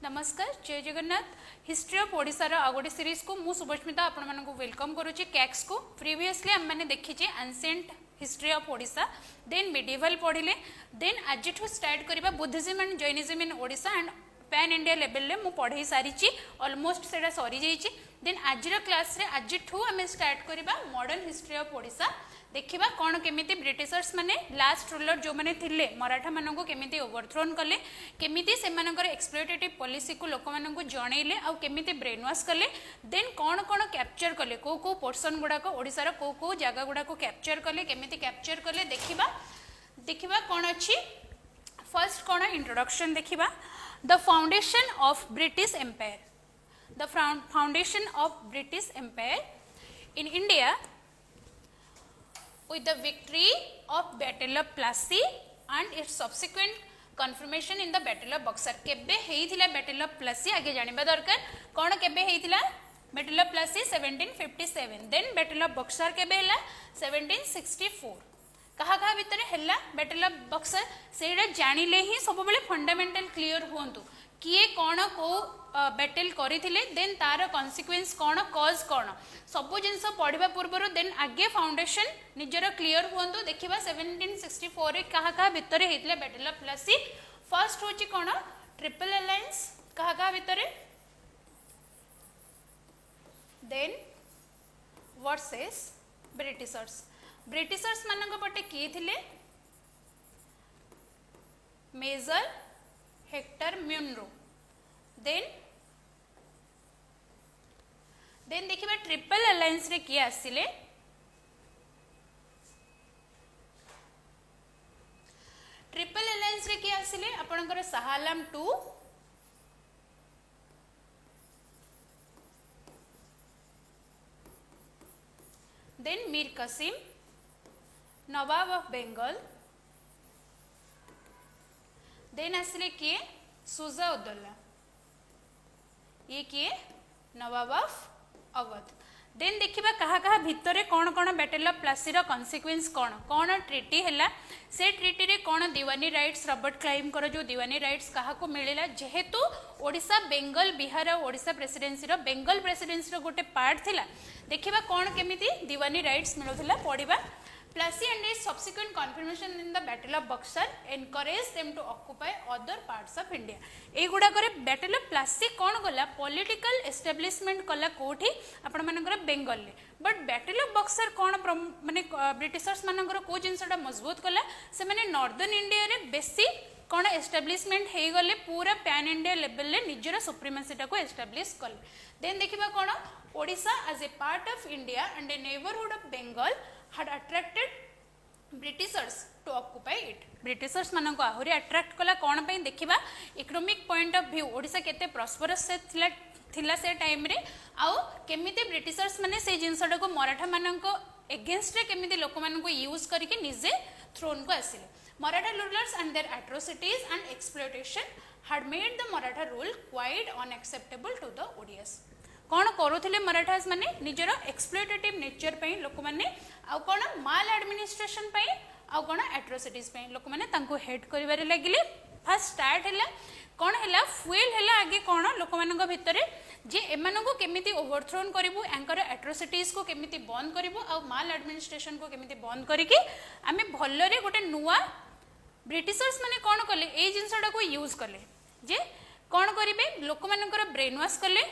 नमस्कार जय Jagannath history of ओडिशार आ गोटे सीरीज को मु शुभस्मिता आपण मानक वेलकम करुच्ची कैक्स को प्रीवियसली आम मैंने देखीचे ancient history of Odisha then medieval पढ़िले देन आज स्टार्ट करबा Buddhism and Jainism in Odisha and pan India level में पढ़ाई सारी ऑलमोस्ट से सरी जाइए देन आज क्लास रे आज आम स्टार्ट करबा मॉडर्न हिस्ट्री ऑफ ओडिशा देखिबा कौन केमिति ब्रिटिशर्स माने लास्ट रूलर जो माने थिले मराठा माननको केमिति ओवरथ्रोन कले केमिति से मानकर एक्सप्लॉइटेटिव पॉलिसी को लोक माननको जणैले आ केमिति ब्रेन वॉश कले देन कौन कौन कैप्चर कले को पोर्शन गुडा को ओडिसा रो को जगह गुडा को कैप्चर कले केमिति कैप्चर कले देखिबा कौन अछि फर्स्ट कौन इंट्रोडक्शन देखिबा the foundation of British empire the foundation of British empire in India with the victory of Battle of Plassey and its subsequent confirmation in the Battle of Buxar केबे हेइथिला Battle of Plassey आगे जानिबा दरकार कोन केबे हेइथिला Battle of Plassey 1757 then Battle of Buxar केबे हला 1764 कहा भितर हला Battle of Buxar सेडा जानिले ही सब बेले फंडामेंटल क्लियर होंतु किए कौन को बैटल करथिले देन तार कॉन्सिक्वेंस कौन कॉज कौन सब जिनस पढ़ा पूर्व देन आगे फाउंडेशन निजर क्लियर हुंतु देखिबा 1764 रे कहा भितर हेतले बैटल ऑफ प्लासी फर्स्ट होची कौन ट्रिपल अलायंस कहा भितर देन वर्सेस ब्रिटिशर्स मानक पटे किए थिले मेजर हेक्टर म्यूनरो देन देखिबा ट्रिपल अलायंस रे किए आसिले ट्रिपल अलायंस रे किए आसिले आपनकर Shah Alam 2 then Mir Qasim nawab of Bengal then आसिले किए सुजा उद्दौला ये किए नवाब ऑफ अवध देन देखिबा कहा भितरे कौन कौन बैटल ऑफ प्लासी रो कॉन्सिक्वेंस कौन कौन ट्रीटी हैला से ट्रीटी रे कौन दीवानी राइट्स रॉबर्ट क्लाइव कर जो दीवानी राइट्स कहा को मिलेला जेहेतु ओडिशा बेंगल बिहार ओडिशा प्रेसिडेंसी रो बेंगल प्रेसिडेंसी रो गोटे पार्ट थिला देखिबा कौन केमिति दीवानी rights मिलुथिला पढिबा Plassey and its subsequent confirmation in the Battle of Buxar encouraged them to occupy other parts of India. ए गुडा करे Battle of Plassey कौन गला political establishment कला कोठी आपण मानकर बेंगल ले बट Battle of Buxar कौन माने ब्रिटिशर्स मानकर को जिनसटा मजबूत कला से माने नॉर्दर्न इंडिया रे बेसी कौन एस्टाब्लिशमेंट हे गले पूरा पैन इंडिया लेवल ले निजर सुप्रीमेसीटा को एस्टाब्लिश कले देन देखिबा कौन Odisha as a part of India and a neighbourhood of Bengal had attracted Britishers to occupy it. Britishers मान को आहुरी अट्रैक्ट कला कौन पे देखिबा economic point of view Odisha केते प्रॉस्परस से थिला से टाइम रे आउ केमिते ब्रिटिशर्स माने से जिंसडा को मराठा मान को अगेंस्ट रे केमिते लोक मान को यूज करके निजे थ्रोन को आसिले Maratha rulers and their atrocities and exploitation had made the Maratha rule quite unacceptable to the Odias. कौन करुले मराठास माने निजर एक्सप्लॉयटेटिव नेचर पे लोक माने आउ कौन माल एडमिनिस्ट्रेशन पे आउ कौन एट्रोसिटीज पे लोक माने तांको हेड करिवारे लागिले फर्स्ट स्टार्ट हैला कौन हैला फुएल हैला आगे कौन लोक मानक भितरे जे एमानको केमिति ओवरथ्रोन करिवु एंकर एट्रोसिटीज को केमिति बंद करिवु आउ माल एडमिनिस्ट्रेशन को केमिति बंद करिके आमे भल्लरे गोटे नुवा ब्रिटिशर्स माने कौन कले ए जिंसडा को यूज कले जे कौन करिवे लोक मानकर ब्रेन वॉश कले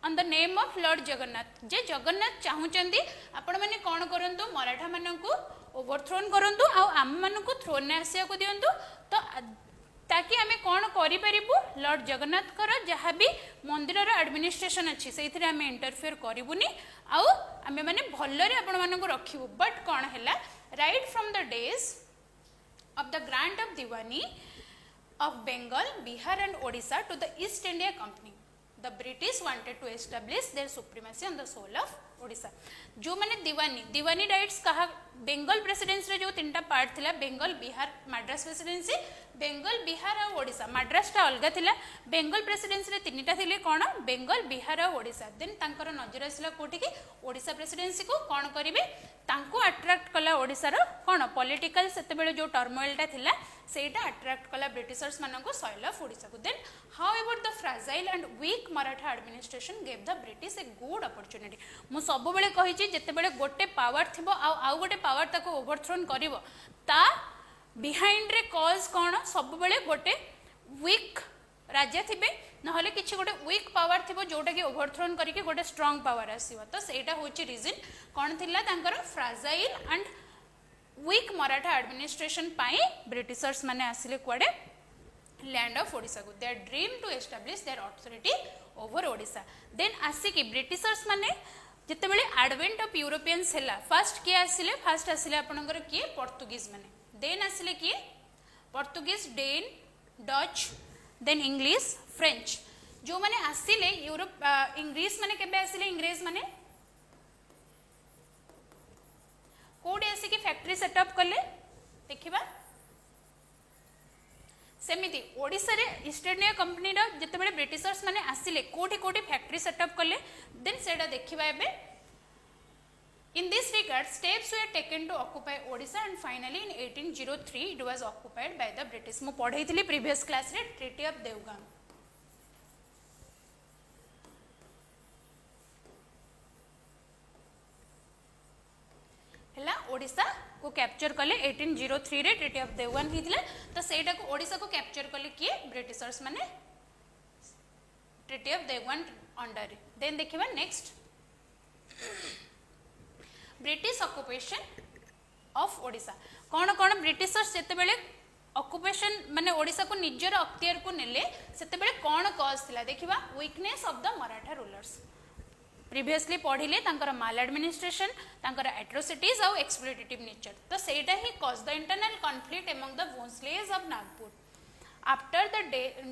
on the name of lord Jagannath जे जगन्नाथ चाहूचंदी आपण माने कौन करंतु मराठा माननकु ओवरथ्रोन करंतु आ आम माननकु थ्रोन ने आसिया को दियंतु तो ताकि आमे कौन करि परिबु लॉर्ड जगन्नाथ कर जहा भी मंदिर रो एडमिनिस्ट्रेशन अछि सेइथिरे आमे इंटरफेयर करिबुनी आ आमे माने भल्लरे आपण माननकु रखिबु बट कौन हैला right from the days of the grant of Diwani of Bengal Bihar and Odisha to the East India Company The British wanted to establish their supremacy on the soil of Odisha. जो माने दीवानी राइट्स कहा बेंगल प्रेसिडेंसी रे जो तीनटा पार्ट थिला Bengal Bihar Madras presidency Bengal Bihar और ओडिशा मद्रास टा अलग थिला बेंगल प्रेसिडेंसी रे तीनटा थिले कोन बेंगल बिहार और ओडिशा देन तांकर नजर आसला कोठी की ओडिशा प्रेसिडेंसी को कोन करिवे तांको अट्रैक्ट कला ओडिशा रो कोन पॉलिटिकल सेते बेले जो टर्मोइल टा थिला सेटा अट्रैक्ट कला ब्रिटिशर्स मानन को सॉइल ऑफ ओडिशा को then however the fragile and weak Maratha administration gave the British a good opportunity मु सब बेले कहि छि जते बेले गोटे पावर थिबो आ गोटे पावर ताको ओवरथ्रोन करिवो ता बिहाइंड रे कॉज कौन सब बेले गोटे वीक राज्य थिबे नहले किछि गोटे वीक पावर थिबो जोटा कि ओवरथ्रोन करिके गोटे स्ट्रांग पावर आसीबो तो सेटा होची रीजन कौन थिला तांकर fragile and weak Maratha administration पाई ब्रिटिशर्स माने आसिले कुआडे लैंड ऑफ ओडिशा को their dream to establish their authority over Odisha then आसिकी ब्रिटिशर्स माने जते बेले एडवेंट ऑफ यूरोपियंस हैला फर्स्ट के आसिले आपनकर के पोर्तुगीज माने देन आसिले किए Portuguese Dane Dutch then English French जो माने आसिले यूरोप इंग्लिश माने केबे आसिले इंग्रेज माने कोडे आसी की फैक्ट्री सेटअप करले देखिबा सेमिति ओडिसा रे ईस्ट इंडिया कंपनी रो जते बेले ब्रिटिशर्स माने आसिले कोठी कोठी फैक्ट्री सेटअप करले देन सेडा देखिबा एबे In this regard, steps were taken to occupy Odisha and finally in 1803 it was occupied by the British. मु पढ़ाई थी previous class रे Treaty of Devgan. हैला ओडिशा को कैप्चर कले 1803 रे Treaty of Devgan हिथिले तो सेटा को ओडिशा को कैप्चर कले किए ब्रिटिशर्स माने Treaty of Devgan under then देखिबा next British occupation of Odisha कौन कौन ब्रिटिशर्स जेते बेले ऑक्युपेशन माने ओडिशा को निजर अख्तियार को नेले सेते बेले कौन कॉज थिला देखिबा weakness of the Maratha rulers previously पढ़िले तांकर माल एडमिनिस्ट्रेशन तांकर एट्रोसिटीज और एक्सप्लॉइटेटिव नेचर तो सेटा ही cause the internal conflict among the Bhonsles of Nagpur after the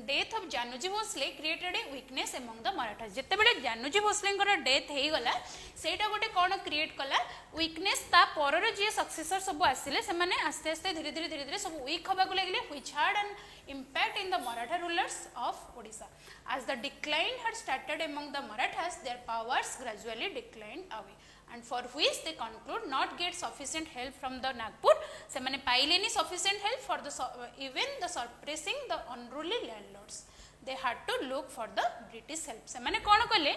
death of Janoji Bhosle created a weakness among the Marathas जते बेले जानूजी भोसले डेथ हे गला सेटा गोटे कौन क्रिएट कला वीकनेस ता परर जे सक्सेसर सब आसिले से माने आस्ते आस्ते धीरे धीरे सब वीक होबा को लागले which had an impact in the Maratha rulers of Odisha. As the decline had started among the Marathas, their powers gradually declined away, and for which they conclude not get sufficient help from the Nagpur. Se mane paileni sufficient help for the even the suppressing the unruly landlords. They had to look for the British help. Se mane कौन कले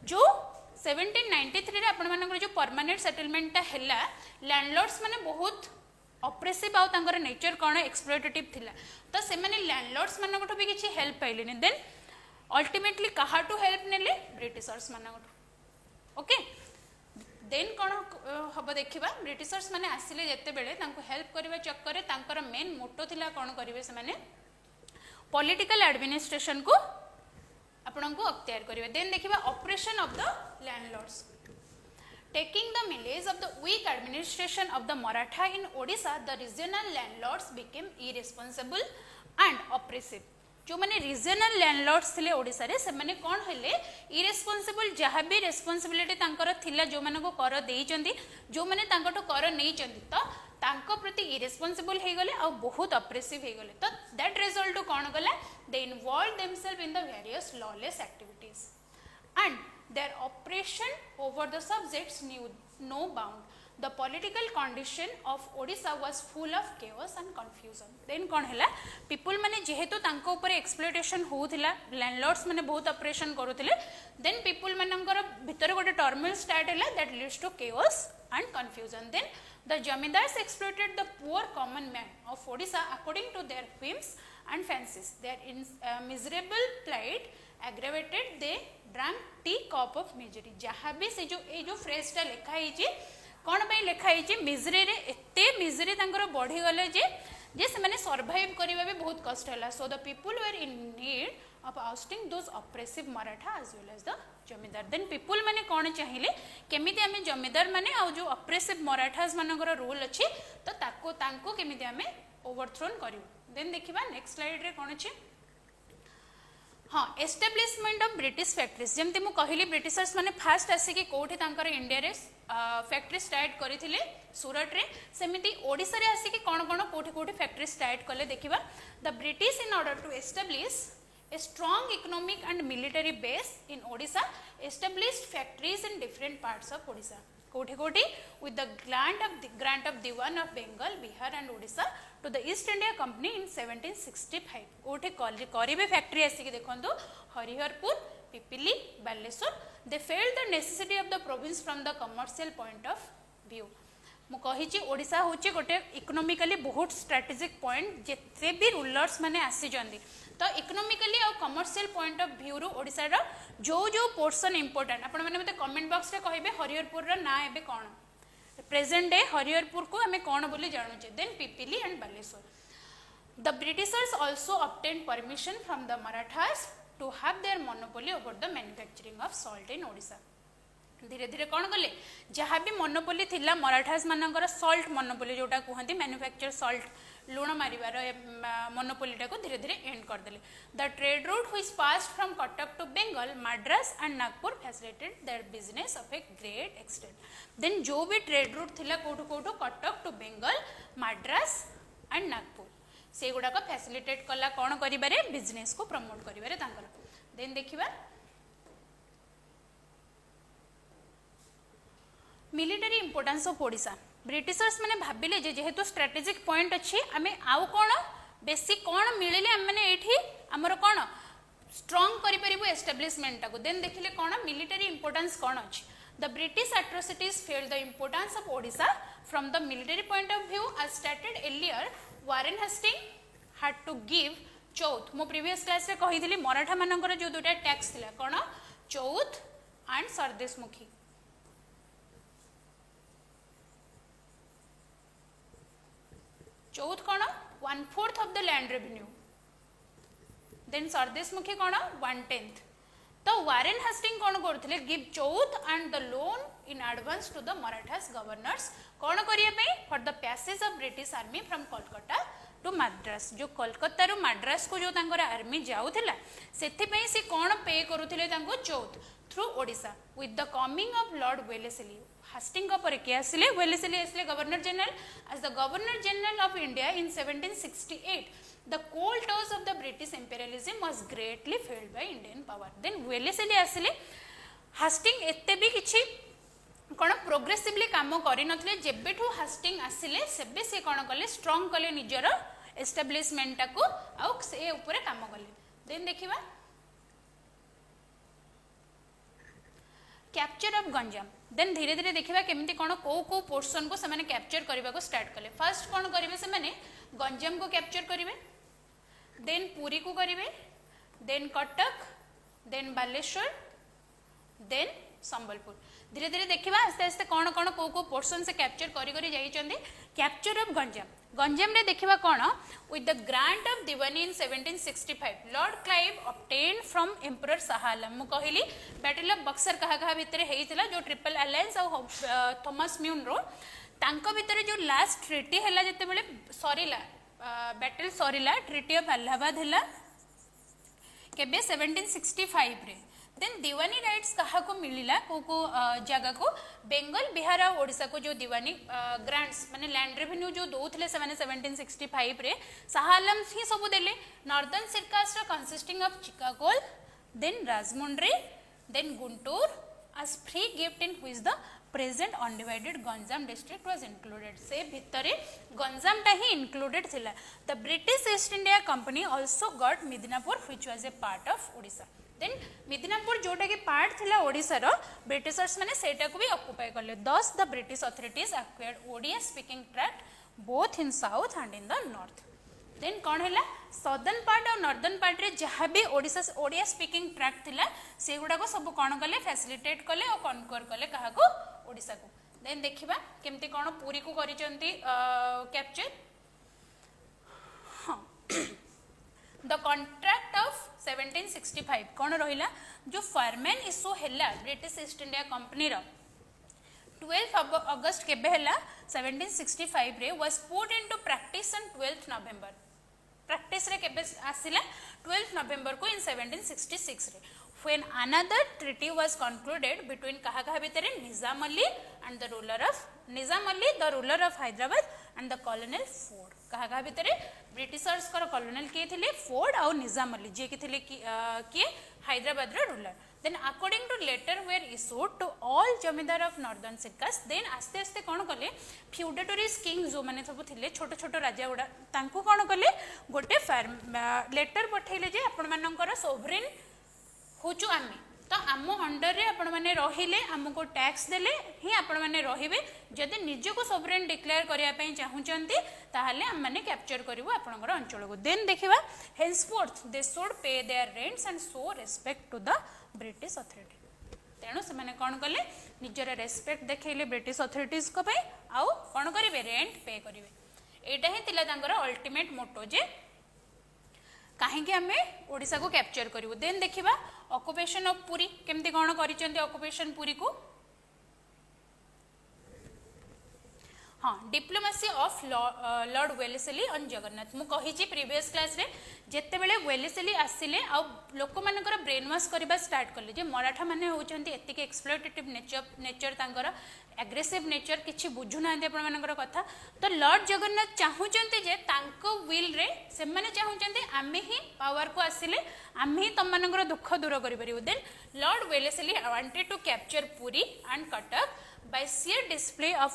जो 1793 रे आपण मानकर जो permanent settlement ता हैला landlords माने बहुत ऑपरेसिव आउ तांकर नेचर कौन एक्सप्लॉइटेटिव थिला तो से माने लैंडलॉर्ड्स मानकठो भी किछि हेल्प पाइलेनी देन अल्टीमेटली कहा टू हेल्प नेले ब्रिटिशर्स मानकठो ओके देन कौन हम देखिबा ब्रिटिशर्स माने आसिले जते बेले तांको हेल्प करबा चक्कर रे तांकर मेन मोटो थिला कौन करिवे से माने पॉलिटिकल एडमिनिस्ट्रेशन को आपन को अख्तियार करिवे देन देखिबा operation of the landlords Taking the malaise of the weak administration of the Maratha in Odisha, the regional landlords became irresponsible and oppressive. जो माने रीजनल लैंडलॉर्ड्स थिले ओडिसा रे से माने कोन हेले इरेस्पोंसिबल जहा भी रेस्पोंसिबिलिटी तांकर थिला जो माने को कर देई चंदी जो माने तांकटो कर नै चंदी तो तांको प्रति इरेस्पोंसिबल हे गले और बहुत ऑपरेसिव हे गले तो दैट रिजल्ट टू कोन गला they involve themselves in the various lawless activities and their oppression over the subjects knew no bound. The political condition of Odisha was full of chaos and confusion. Then कौन हैला people माने जेहेतु तांको ऊपर exploitation होउथिला landlords माने बहुत oppression करूथिले then people मानकर भितर गोटे turmoil start हैला that leads to chaos and confusion. Then the jamindars exploited the poor common man of Odisha according to their whims and fancies. Their miserable plight aggravated they drank tea cup of misery. जहाँ भी से जो ए जो phrase टा लिखा है जी कौन पे लिखा है जी मिजरी रे एते मिजरी तांकर बढ़ी गले जे से माने सर्वाइव करबा भी बहुत कष्ट होला so the people were in need of ousting those oppressive Maratha as well as the zamindar then people माने कौन चाहिए केमिति हमें जमींदार माने आ जो ऑपरेसिव मराठास मानकर रूल अछि तो ताको तांको केमिति हमें ओवरथ्रोन करियो देन देखिबा नेक्स्ट स्लाइड रे कौन अछि हाँ एस्टाब्लिशमेंट ऑफ ब्रिटिश फैक्ट्रीज जमती मु कहली ब्रिटिशर्स माने फास्ट आसिकी कोठी तांकर इंडिया रे फैक्ट्री स्टार्ट करथिले सूरत रे सेमिति ओडिसा रे आसिकी कोन कोन कोठी कोठी फैक्ट्री स्टार्ट कले देखिबा the British in order to establish a strong economic and military base in Odisha established factories in different parts of Odisha कोठी कोठी with the grant of Diwan of Bengal Bihar and Odisha to the East India Company in 1765 कोठी करिवे factory आसिकी देखंतु Hariharpur Pipili Baleshwar they felt the necessity of the province from the commercial point of view मु कहिछि ओडिसा होछि गोटे economically बहुत strategic point जेते भी rulers माने आसी जंदी तो इकोनॉमिकली और कमर्शियल पॉइंट ऑफ व्यू रो ओडिसा रो जो जो पोर्शन इंपोर्टेंट आपण माने मते कमेंट बॉक्स रे कहिबे हरिहरपुर रो ना एबे कोन प्रेजेंट डे हरिहरपुर को हमें कोन बोली जानु छे then Pipili and Baleshwar the Britishers also obtain permission from the Marathas to have their monopoly over the manufacturing of salt in Odisha धीरे धीरे कौन कले जहाँ भी मोनोपोली थिला मराठास मानकर सॉल्ट मोनोपोली जोटा कहते मैन्युफैक्चर सॉल्ट लुण मारिबार मोनोपोलीटा को धीरे धीरे एंड करदेले the trade route which passed from Cuttack to Bengal Madras and Nagpur facilitated their business of a great extent then जो भी ट्रेड रूट थिला कोठु कोठु कटक टू बेंगल मद्रास एंड नागपुर से गुडा को फैसिलिटेट कला कौन करिबारे बिजनेस को प्रमोट करिबारे तांकर देन देखिबा military importance of Odisha Britishers माने भाबिले जे जेहेतु स्ट्रेटेजिक पॉइंट अछि आमे आउ कोन बेसी कोन मिलिले हम माने एठी हमर कोन स्ट्रांग करि परिबो एस्टैब्लिशमेंट को देन देखिले कोन मिलिटरी इंपोर्टेंस कोन अछि the British atrocities failed the importance of Odisha from the military point of view as stated earlier Warren Hastings had to give chauth मो प्रीवियस क्लास रे कहिदिली मराठा मानकर जो दुटा टैक्स थिला कोन चौथ एंड सरदेशमुखी चौथ कौन 1/4 of the land revenue then sardeshmukhi कौन 1/10 तो वारेन हेस्टिंग कौन करथिले give chauth and the loan in advance to the Marathas governors कौन करिया pay for the passage of British army from Kolkata to Madras जो कोलकाता रु मद्रास को जो तांकर आर्मी जाउथिला सेथि पई से कौन पे करूथिले तांको chauth through Odisha with the coming of Lord Wellesley Hastings पर किए आसिले वेलेस्ली आसिले governor general as the governor general of India in 1768 the cold toss of the British imperialism was greatly failed by Indian power then Wellesley आसिले Hastings एते भी किछि कोन progressively काम करि नथले जेबेठू हास्टिंग आसिले सेबे से कोन कले स्ट्रांग कले निजर एस्टैब्लिशमेंट को आ से ऊपर काम कले देन देखिबा कैप्चर ऑफ गंजाम देन धीरे धीरे देखिबा केमिति कोन को पोर्शन को से कैप्चर करबा को स्टार्ट कले फर्स्ट कोन करिवे से माने गंजाम को कैप्चर करिवे देन पुरी को करिवे then Cuttack then Baleshwar then Sambalpur धीरे धीरे देखिबा आस्ते आस्ते कोन कोन को पोर्शन से कैप्चर करी करी जाई चंदी कैप्चर ऑफ गंजाम रे देखिबा कोन with the grant of Diwani in 1765 Lord Clive obtain from emperor Shah Alam मु कहली बैटल ऑफ बक्सर कहा कहा भितर हेइतिला जो ट्रिपल अलायंस और थॉमस म्यून रो तांको भितर जो लास्ट ट्रीटी हैला जते बेले Sarila battle Sarila treaty of Allahabad हैला केबे 1765 रे देन दीवानी राइट्स कहा को मिलिला को जगह को बेंगल बिहार और ओडिशा को जो दीवानी ग्रांट्स माने लैंड रेवेन्यू जो दोथले से माने 1765 रे शाह आलम ही सब देले northern Circars consisting of Chicacole then Rajahmundry then Guntur as free gift in which the present undivided Ganjam district was included से भितरे गंजाम टा ही included थिला the British East India Company also got Midnapur which was a part of Odisha then Midnapur जोटा के part थिला ओडिसा रो Britishers माने सेटा को भी ऑक्युपाई करले thus the British authorities acquired Odia speaking tract both in south and in the north then कौन है सदर्न पार्ट और नॉर्दर्न पार्ट रे जहाँ भी ओडिशा ओडिया स्पीकिंग ट्रैक्ट थिला से गुडा को सब कौन कले फैसिलिटेट कले और कनक्वर कले कहा को ओडिशा को देन देखिबा केमती कौन पूरी को करिसंती कैप्चर हाँ द कॉन्ट्रैक्ट ऑफ 1765 कौन रहिला जो फार्मेन इशू हैला ब्रिटिश ईस्ट इंडिया कंपनी रो 12 अगस्त केबे हैला 1765 रे was put into practice on 12th November practice रे केबे आसिला 12 नवेम्बर को इन 1766 रे when another treaty was concluded between kaha kaha भितर Nizam Ali and the ruler of Nizam Ali the ruler of Hyderabad and the colonel Ford kaha kaha भितर Britishers कर कॉलोनल किए थिले Ford और निजाम अली जे कि थिले किए हैदराबाद रो ruler then according to letter were issued to all zamindar of northern Circars then आस्ते आस्ते कौन कले फ्यूडेटरीज किंग जो माने सब थिले छोट छोट राजा गुडा तांको कौन कले गोटे लेटर पठेले जे आपण मानकर सोवरेन होचु आमे तो आम अंडर रे आपण माने रहिले हमको टैक्स देले ही आपण माने रहिबे जदि निज को सोवरेन डिक्लेयर करिया पई चाहुचंती ताहले हम माने कैप्चर करिवो आपनकर अंचल को देन देखिबा henceforth they should pay their rents and show respect to the British authority तेणु से माने कोन कले निजर रेस्पेक्ट देखैले ब्रिटिश अथॉरिटीज को पई आउ कोन करिवे रेंट पे करिवे एटा ही तिला तांकर अल्टीमेट मोटो जे कहीं आम ओडिशा को कैप्चर करूँ देन देखिबा ऑक्युपेशन ऑफ पुरी केमती कौन कर ऑक्युपेशन पुरी को हाँ diplomacy of Lord Wellesley on Jagannath मु कही प्रीवियस क्लास रे जेते बेले वेलेस्ली आसिले आ लोक मानकर ब्रेन वाश करबा स्टार्ट कले जे मराठा माने होचंती एतिके एक्सप्लॉइटेटिव नेचर तांकर एग्रेसिव नेचर किछि बुझु ना आपण मानकर कथा तो लॉर्ड जगन्नाथ चाहुचंती जे तांको विल रे से माने चाहुचंती आमे ही पावर को आसिले आमे ही तम मानकर दुख दूर करि परिबो then Lord Wellesley wanted to capture Puri and Cuttack by sheer display of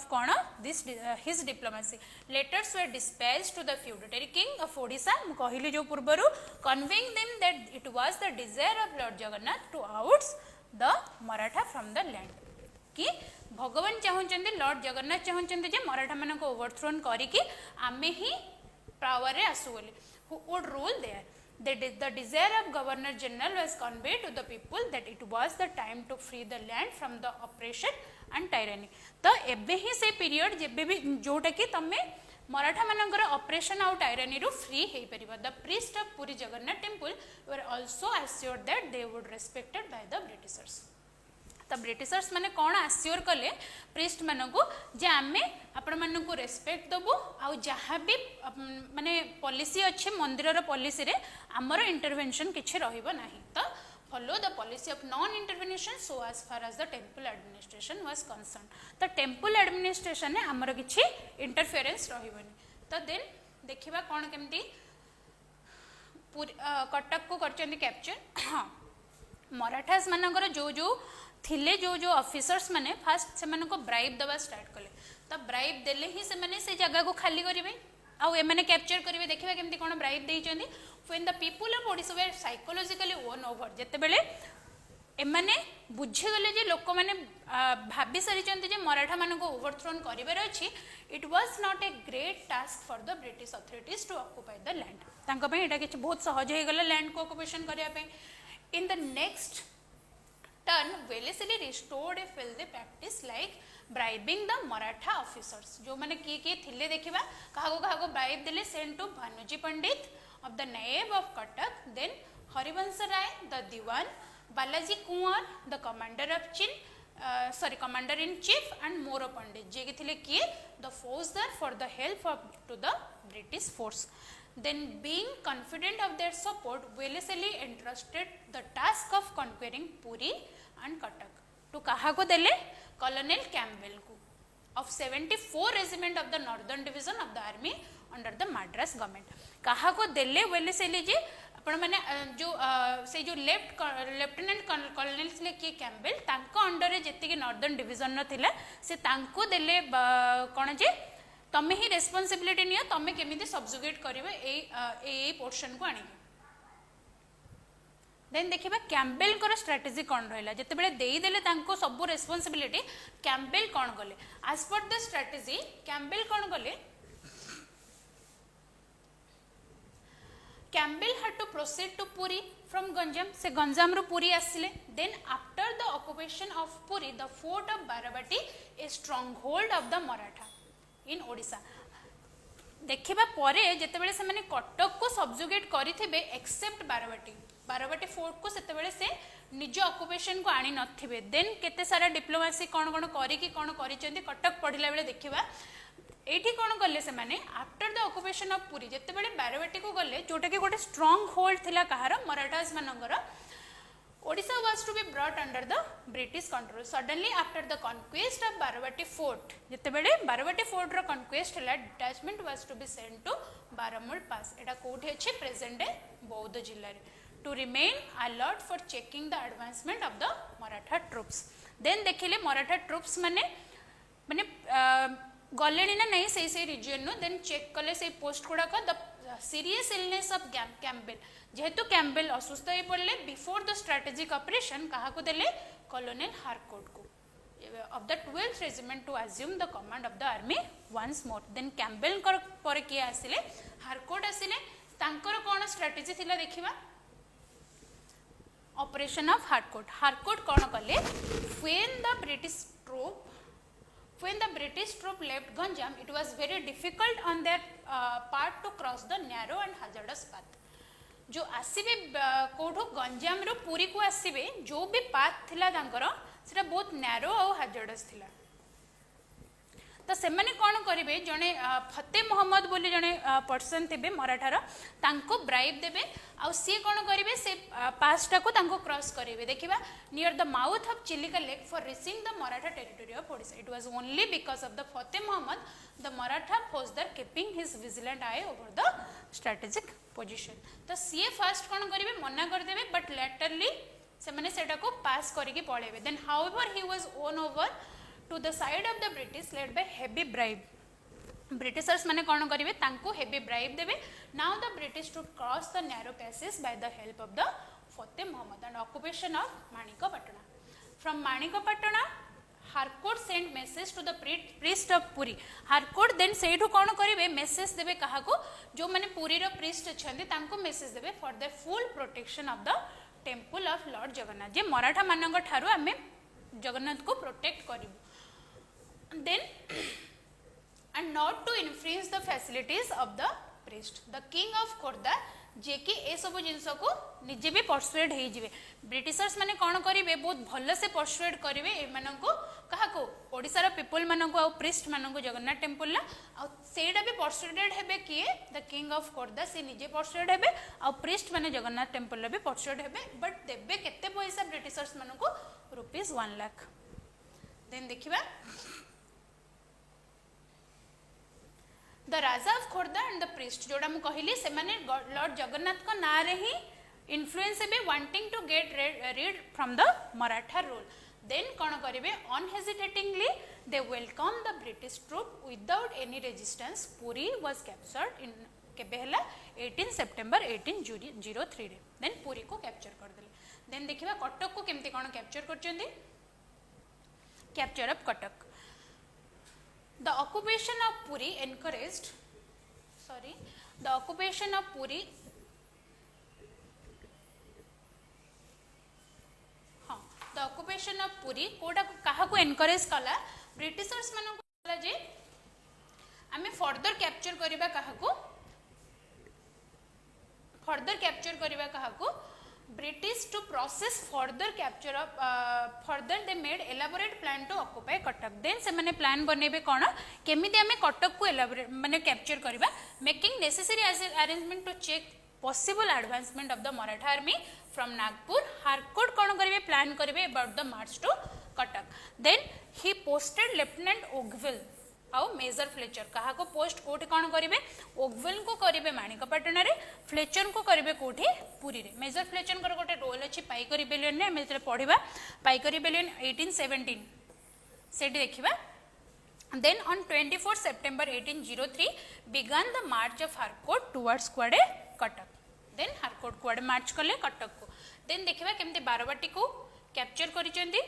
his diplomacy. Letters were dispatched to the feudatory king of Odisha. मु कहिले जो पूर्वरु conveying them that it was the desire of Lord Jagannath to oust the Maratha from the land. कि भगवान चाहुचंदी Lord Jagannath चाहुचंदी जे मराठा मान को overthrown करिकि आमे ही power रे आसु बोली who would rule there. The desire of Governor General was conveyed to the people that it was the time to free the land from the oppression and tyranny. तो एबे ही से period जेबे भी जोटा कि तमे मराठा मानकर ऑपरेशन आउ टायरानी रू फ्री हे परिबा the priest of Puri Jagannath temple were also assured that they would respected by the Britishers तो ब्रिटिशर्स माने कौन आश्योर कले प्रीस्ट मानकू जे आमे आपण मानकू रेस्पेक्ट दबु आ जहाँ भी माने पॉलिसी अच्छे मंदिर पॉलिसी रे आमर इंटरवेंशन किछि रहिबो नाही तो follow the policy of non-intervention so as far as the temple administration was concerned. तो temple administration ने आमर किछि interference रहिबोनी तो then देखिबा कोन केमती कटक को करचंदी कैप्चर हाँ मराठास मानकर जो जो थिले जो जो ऑफिसर्स माने फास्ट से मानको ब्राइब दबा स्टार्ट कले तो ब्राइब देले ही से माने से जगह को खाली करिवे आउ एमाने कैप्चर करिवे देखिबा केमती कोन bribe देइचंदी when the people of Odisha were psychologically won over जेते बेले एमाने बुझे गले जे लोक माने भाबी सारिचंती जे मराठा मान को ओवरथ्रोन करिवार अछि it was not a great task for the British authorities to occupy the land तांका पे एटा किछ बहुत सहज हे गला लैंड को ऑक्युपेशन करिया पे in the next turn Wellesley restored a filthy practice like bribing the Maratha officers जो माने किए थिले देखिबा काहा को ब्राइब देले sent to Bhanuji Pandit of the Naib of Cuttack, then Harivansh Rai, the Diwan, Balaji Kumar, the commander in chief, and Moro Pandit. जे के थिले किए the fauzdar for the help to the British force. Then, being confident of their support, Wellesley entrusted the task of conquering Puri and Cuttack to kaha ko dele Colonel Campbell को of 74 regiment of the northern division of the army under the Madras government. कहा को देले Wellesley जी आपण माने जो से जो lieutenant colonel ले के कैम्बेल तांको अंडर रे जेति के नॉर्दर्न डिवीजन न थिला से तांको देले कोन जे तमे ही रेस्पोंसिबिलिटी नियो तमे केमिति सब्जुगेट करिवे ए पोर्शन को आनी देन देखिबा कैम्बेल को स्ट्रेटजी कोन रहला जेते बेले देई देले तांको सब रेस्पोंसिबिलिटी कैम्बेल कोन गले as per the strategy Campbell कोन गले Campbell had to proceed to Puri from Ganjam. से गंजाम रो Puri आसिले. Then after the occupation of Puri, the fort of Baravati, a stronghold of the Maratha in Odisha. देखिबा परे जेते बेले से माने कटक को सब्जुगेट करिथिबे एक्सेप्ट बारावाटी फोर्ट को सेते बेले से निज ऑक्युपेशन को आनी नथिबे. देन केते सारा डिप्लोमेसी कोन कोन करी कि कोन करिचंती कटक पढिला बेले देखिबा एठी कौन कले से माने after the occupation of Puri जेते बेले बारवाटी को गले जोटा कि गोटे स्ट्रांग होल्ड थिला कहार मराठास मानकर Odisha was to be brought under the British control suddenly after the conquest of Barabati fort जेते बेले बारवाटी फोर्ट रो कॉन्क्वेस्ट हला detachment was to be sent to Baramul pass एटा कोठी अछि प्रेजेंट डे बौद्ध जिल्ला रे to remain alert for checking the advancement of the Maratha troops then देखिले मराठा ट्रूप्स माने माने गले ना नहीं से रिजन नु देन चेक कले से पोस्ट गुड़ाक the serious illness of Campbell जेहेतु कैम्पबेल असुस्थ हो पड़े बिफोर द स्ट्रेटेजिक ऑपरेशन कहा को देले कॉलोनेल हारकोट को of the 12th regiment to assume the command of the army once more then Campbell पर किए आसिले हारकोट आसिले तांकर कौन स्ट्रेटेजी थिला देखिबा ऑपरेशन ऑफ हारकोट कौन कले when the British troop left Ganjam, it was very difficult on their part to cross the narrow and hazardous path. जो आसीबे कोठो गंजाम रो पुरी को आसीबे जो भी पाथ थिला तांकर सेटा बहुत नैरो और हाजर्डस थिला तो से मैंने कौन करेंगे जड़े फतेह मोहम्मद बोली जड़े पर्सन थे मराठार तांको ब्राइब देबे आ सी कौन करेंगे से पासटा को तांको क्रॉस करेंगे देखिबा near the mouth of Chilika lake for reaching the Maratha territory of Odisha it was only because of the Fateh Mohammad the Maratha faujdar keeping his vigilant eye over the strategic position to see fast कौन करेंगे मना करदेवे बट लेटरली से मैंने सेटा को pass करके पळेबे then however he was won over to the side of the British led by heavy bribe. Britishers माने कौन करेंगे तांको heavy bribe देवे. Now the British to cross the narrow passes by the help of the Fateh Muhammad and occupation of Manikapatana. From Manikapatana, Harcourt sent message to the priest of Puri. Harcourt then say to कौन करेंगे message देवे कहा को जो माने पुरी रो priest अच्छे तांको message देवे for the full protection of the temple of Lord Jagannath. जे मराठा मानंग ठारू आमे जगन्नाथ को protect करिबु. Then and not to infringe the facilities of the priest. The king of Khordha जे कि ए सब जिनस को निजे भी परसुएड हो जिवे ब्रिटिशर्स माने कौन करेंगे बहुत भल से परसुएड करेंगे एमानंको कहा को ओडिसा पीपल मानंको आ प्रिस्ट मानंको जगन्नाथ टेम्पल आ सेटा भी परसुएडेड हेबे किए द किंग ऑफ खोर्धा से निजे परसुएड हेबे आ प्रिस्ट माने जगन्नाथ टेम्पल भी परसुएड हेबे बट देबे केते पैसा ब्रिटिशर्स मानंको ₹1 लाख देन देखिबा the Raja of Khordha and the priest जोड़ा मु कहली से माने लॉर्ड जगन्नाथ को ना रे ही इन्फ्लुएंस हेबे wanting to get rid from the Maratha rule then कौन करेंगे unhesitatingly they welcome the British troop without any resistance Puri was captured in केबे हला 18 सेप्टेम्बर 1803 रे देन पुरी को कैप्चर कर देले देन देखिबा कटक को केमती कौन कैप्चर करचंदी capture of Cuttack the occupation of Puri encouraged the occupation of Puri हाँ the occupation of Puri कोडा कहा को encourage कला ब्रिटिशर्स मानन को कला जे आमे फर्दर कैप्चर करिबा कहा को British to process further capture of further they made elaborate plan to occupy Cuttack then से माने plan बनेबे कोन केमिति हमें कटक को elaborate माने कैप्चर करबा making necessary arrangement to check possible advancement of the Maratha army from Nagpur Harcourt कोन करिवे plan करिवे about the march to Cuttack then he posted Lieutenant Oakville आउ मेजर फ्लेचर कहा को पोस्ट कोठी कौन करेंगे ओकविल को करेंगे माणिकपाटना रे फ्लेचर को करेंगे कोठी पुरी रे मेजर फ्लेचर को गोटे रोल अच्छी पाइक रिबेलियन रे हमें पढ़ा पाइक रिबेलियन 1817 सेठी देखिबा then on 24 September 1803 began the march of Harcourt towards कुआडे कटक देन Harcourt कुआडे मार्च कले कटक को देन देखिबा केमते बारवाटी को कैप्चर करिसेंती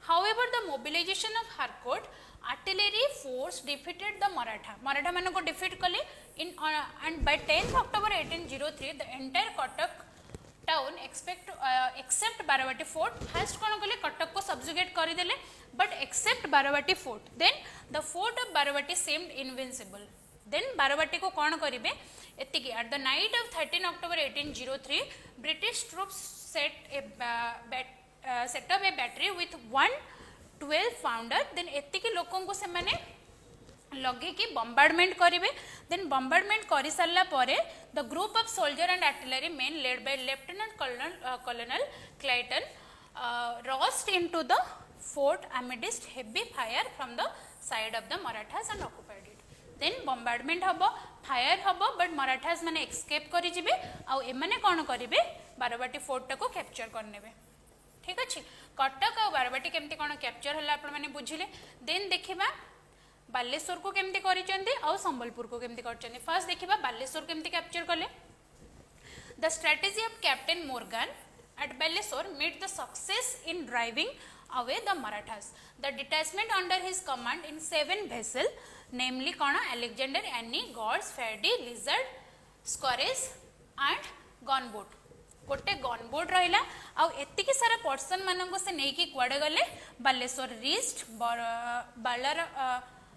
However, the mobilization of Harcourt artillery force defeated the Maratha. Maratha मानों को defeat कले in and by 10th October 1803 the entire Cuttack town except Baravati fort first कौन कले Cuttack को subjugate कर देले but except Baravati fort then the fort of Baravati seemed invincible. Then Baravati को कौन करिवे एतिकी at the night of 13 October 1803 British troops set a set up a battery with 112 pounder then एतिकी लोकों को से माने लगे कि बम्बार्डमेंट करेंगे देन बम्बार्डमेंट कर सारा पर the group of soldier and artillery men led by lieutenant colonel Clayton rushed into the fort amidst heavy fire from the side of the Marathas and occupied it. Then bombardment habo, fire habo, but Marathas माने escape करी जिबे आउ एमाने कोन करिवे Barbati fort को capture करनेबे ठीक अछि कटक आ बारबाटी केमती कोन capture हला आपण माने बुझिले देन देखिबा बालेश्वर को केमती करिचंदी आउ संबलपुर को केमती करचंदी फर्स्ट देखिबा बालेश्वर केमती कैप्चर करले the strategy of captain Morgan at Balesur made the success in driving away the Marathas. The detachment under his command in 7 vessels, namely Kana, Alexander, Annie, Gauls, Ferdy, Lizard, Scourge and gunboat. गोटे gunboat रहा आउ एतिकी सारा person मानक से नहीं कि कुआडे गले बालेश्वर रिस्ट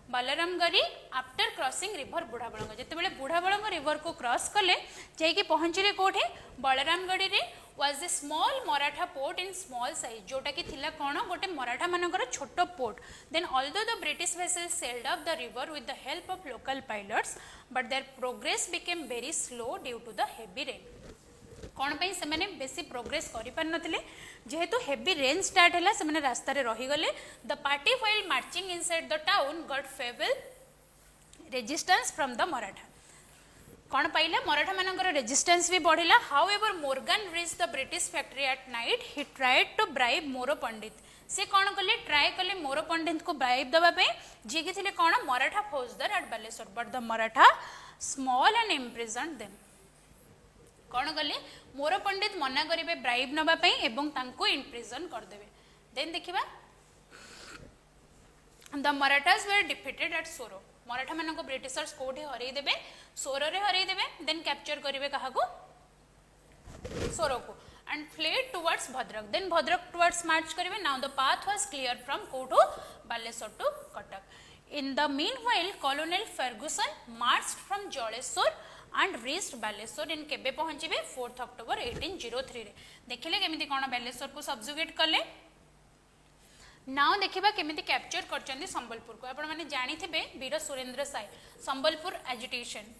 Balramgarhi after crossing river Budhabalang जिते बुढ़ाबलंग रिवर को क्रॉस कले जाइए पहुँचले कौटे बलरामगढ़ी रे was a small Maratha port in small size जोटा कि थिला कौन गोटे मराठा मानकर छोट port then although the British vessels sailed up the river with the help of local pilots but their progress became very slow due to the heavy rain कौन पे से मैंने बेसी प्रोग्रेस करि पार नथिले जेहेतु हेवी रेन स्टार्ट हैला से मैंने रास्ता रे रही गले the party while marching inside the town got feeble resistance from the Maratha कौन पाइला मराठा मानकर रेजिस्टेंस भी बढ़िला however Morgan reach the British factory at night he tried to bribe Moro Pandit से कौन कले ट्राए कले मोरो पंडित को ब्राइब दबा पे जे कि थिले कौन मराठा फौजदार at Baleshwar but the Maratha small and imprison them कौन कले मोरो पंडित मना करेंगे ब्राइब नबा पे एवं तांको इम्प्रिजन करदेवे देन देखिबा the Marathas were defeated at Soro Maratha मान को ब्रिटिशर्स कोठे हरई देबे सोरो रे हरई देबे देन कैप्चर करेंगे कहा को सोरो को and fled towards Bhadrak then Bhadrak towards march करेंगे now the path was clear from कोठो Baleswar to Cuttack in the meanwhile colonel Ferguson marched from Jaleswar and reached Baleswar in केबे पहुंचीबे 4 अक्टोबर 1803 रे देखिले केमिति कोन बालेश्वर को सब्जुगेट कले नाउ देखिबा केमिति कैप्चर करचंदी संबलपुर को आपण माने जानि थिबे वीर सुरेंद्र साय संबलपुर एजिटेशन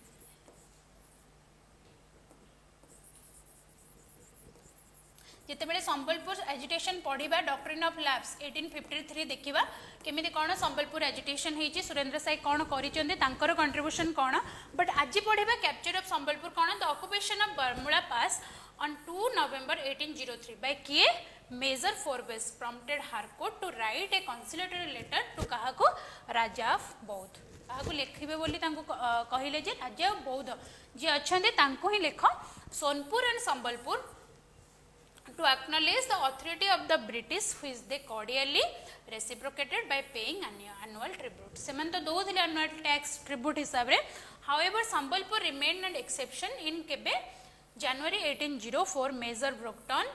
जितेबेले संबलपुर एजिटेशन पढ़िबा डॉक्ट्रिन ऑफ लैप्स 1853 देखिबा केमिति कोन संबलपुर एजिटेशन हेची सुरेंद्र साई कोन करिचंदी तांकर कंट्रीब्यूशन कोन बट आज पढ़िबा कैप्चर ऑफ संबलपुर कोन the occupation of Baramul pass on 2 November 1803 by किए major Forbes prompted Harcourt to write a conciliatory letter to कहा को राजा ऑफ बौद्ध कहा को लिखिबे बोली तांको कहिले जे राजा ऑफ बौद्ध जे अछंदे तांको ही लेख Sonpur and Sambalpur to acknowledge the authority of the British which they cordially reciprocated by paying annual tribute. Semen तो दो थिले annual tax tribute हिसाब रे however Sambalpur remained an exception in केबे January 1804 Major Brockton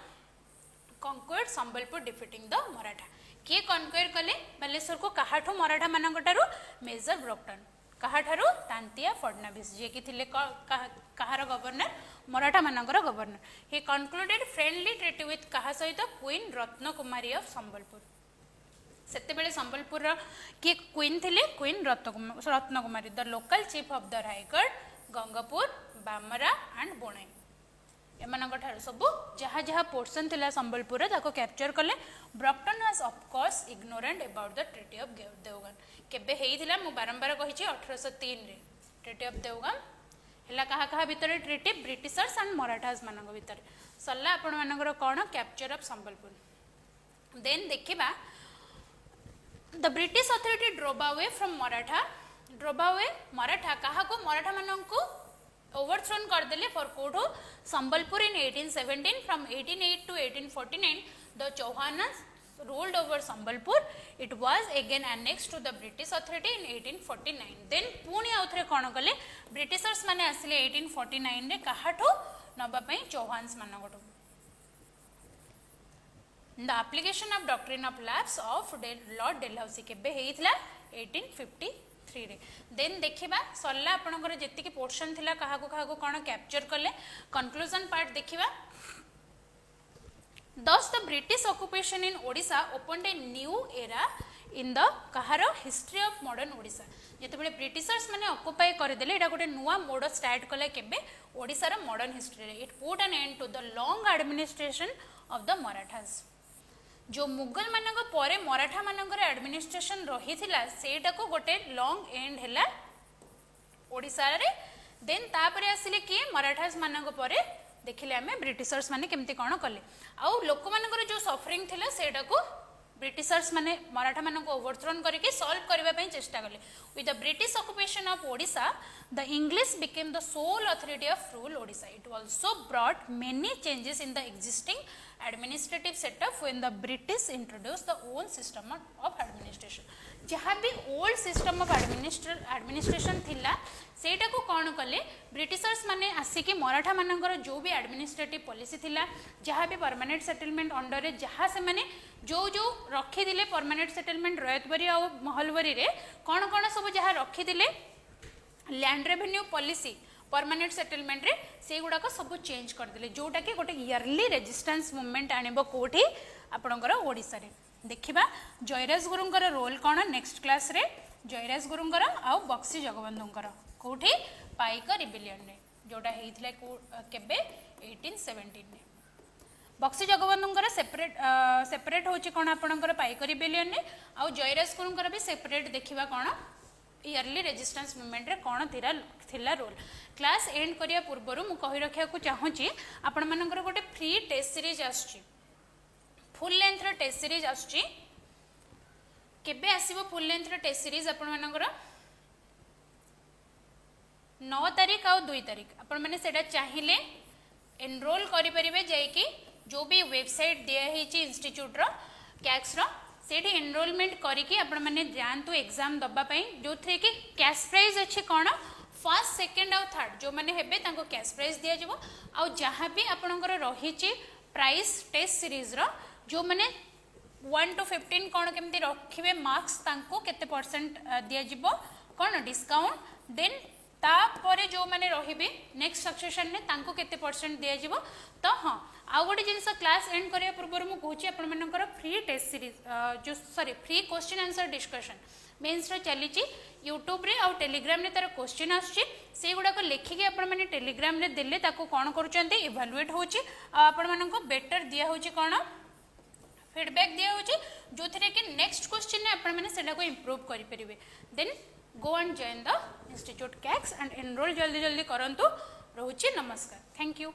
conquered Sambalpur defeating the Maratha किए conquer कले बालेश्वर को काहाठो मराठा मानकटारु मेजर ब्रॉकटन काहाठारु तांतिया फडणवीस जे कि थिले कहार गवर्नर मराठा मानकर governor he concluded friendly treaty with कहा सहित क्वीन रत्नकुमारी ऑफ संबलपुर सेते बेले संबलपुर किए क्वीन थिले queen Ratnakumari the local chief of the Raigarh Gangpur Bamra and Bonai एमानकर सब जहाँ जहाँ पोर्सन थिला संबलपुर ताको कैप्चर कले Broughton was of course ignorant about the treaty of Deogaon केबे हेइथिला मु बारंबार कहिछि 1803 रे ट्रीटी ऑफ देवगन हला कहा भितर ट्रीटी ब्रिटिशर्स एंड मराठास मानक भितर सल्ला आपण मानकर कोन कैप्चर ऑफ संबलपुर देन देखिबा the British authority drove away from Maratha कहा को मराठा मानक को ओवरथ्रोन कर देले फॉर कोठो Sambalpur in 1817 from 1808 to 1849 the Chauhans ruled over Sambalpur. It was again annexed to the British authority in 1849. Then पुणी आउथरे कोन कले ब्रिटिशर्स माने आसिले 1849 रे काहाठो नबा पई Chauhans मानगटो the application of doctrine of lapse of Lord Dalhousie केबे हेइथला 1853 रे देन देखिबा सल्ला आपनकर जेति के पोर्शन थिला काहा को कोन कैप्चर कले कंक्लूजन पार्ट देखिबा Thus the British occupation in Odisha opened a new era in the Kahar history of modern Odisha जिते ब्रिटिशर्स मैंने ऑक्युपाई करदेले एटा गोटे नुआ मोड स्टार्ट कले केबे ओडिशार मॉडर्न हिस्ट्री रे it put an end to the long administration of the Marathas जो मुगल मानक परे मराठा मानकर एडमिनिस्ट्रेशन रही थिला सेटा को गोटे लॉन्ग एंड हैला ओडिशा रे देन तापरे आसिले कि मराठास मानक परे देखिले आमे ब्रिटिशर्स माने केमती कोन कले आउ लोक मानकर जो सफरिंग थिला सेटा को ब्रिटिशर्स माने मराठा मान को ओवरथ्रोन करके सॉल्व करने चेष्टा कले with the British occupation of Odisha the English became the soul authority of rule Odisha it also brought many changes in the existing administrative setup when the British introduce the own system of administration जहाँ भी old system of administration थिला सेटा को कौन कले Britishers माने आसिकी मराठा मानकर जो भी एडमिनिस्ट्रेटिव पॉलिसी थिला जहाँ भी परमानेंट सेटलमेंट अंडर रे जहाँ से माने जो जो रखी दिले परमानेंट सेटलमेंट रयतबरी और महलबरी रे कौन कौन सब जहाँ रखी दिले land revenue policy permanent settlement रे से गुड़ाक सब चेंज करदे जोटा कि गोटे इयरली रेजिस्टेंस मूवमेंट आणिबो कोठी आपणकर ओडिसा रे देखिबा जयराज गुरुंकर रोल कौन नेक्स्ट क्लास रे जयराज गुरुंकर आउ बक्सी जगबंधुंकर कोठी पाइक रिबेलियन रे जोटा हेइथिला केबे 1817 रे बक्सी जगबंधुंकर सेपरेट होची कौन आपणकर पाइक रिबेलियन रे आउ जयराज गुरुंकर भी सेपरेट देखिबा कौन इयरली रेजिस्टेंस मूवमेंट रे कौन थिला रोल क्लास एंड करिया पूर्वरु मु कहि रखिया को चाहूची आपण मानकर गोटे फ्री टेस्ट सीरीज आछी फुल लेंथ रो टेस्ट सीरीज आछी केबे आसीबो फुल लेंथ रो टेस्ट सीरीज आपण मानकर 9 तारीख और 2 तारीख आपण माने सेटा चाहिए एनरोल करि परिबे जाई कि जो भी वेबसाइट दिया है इंस्टीट्यूट रो कैक्स रो सेठी एनरोलमेंट करिकी आपण माने जानतु एग्जाम दबा पई जो थे कि कैश प्राइज अछि कोन फर्स्ट सेकंड और थर्ड जो माने हेबे तांको कैश प्राइज दिया जिवो आ जहां भी आपणकर रहिछि प्राइस टेस्ट सीरीज रो जो माने 1 to 15 कोन केमती रखिबे मार्क्स तांको केते परसेंट दिया जिवो कोन डिस्काउंट देन तापरे जो माने रहिबे नेक्स्ट सक्सेशन ने तांको केते परसेंट दिया जिवो तो हां आ गोटे जिनस क्लास एंड करिया पूर्व मु कहूची आपण मानकर फ्री टेस्ट सीरीज जो sorry free question answer discussion mains रो चलीची यूट्यूब रे और टेलीग्राम रे तार क्वेश्चन आछी से गुडा को लेखिके आपण माने टेलीग्राम रे देले ताको कोन करूचंती इवैल्यूएट होची आपण मानको बेटर दिया होची कोन फीडबैक दिया होची जो थिरे कि नेक्स्ट क्वेश्चन ने आपण माने सेडा को इंप्रूव करि परिबे then go and join the institute कैक्स एंड एनरोल जल्दी जल्दी करंतु रहूची नमस्कार थैंक यू।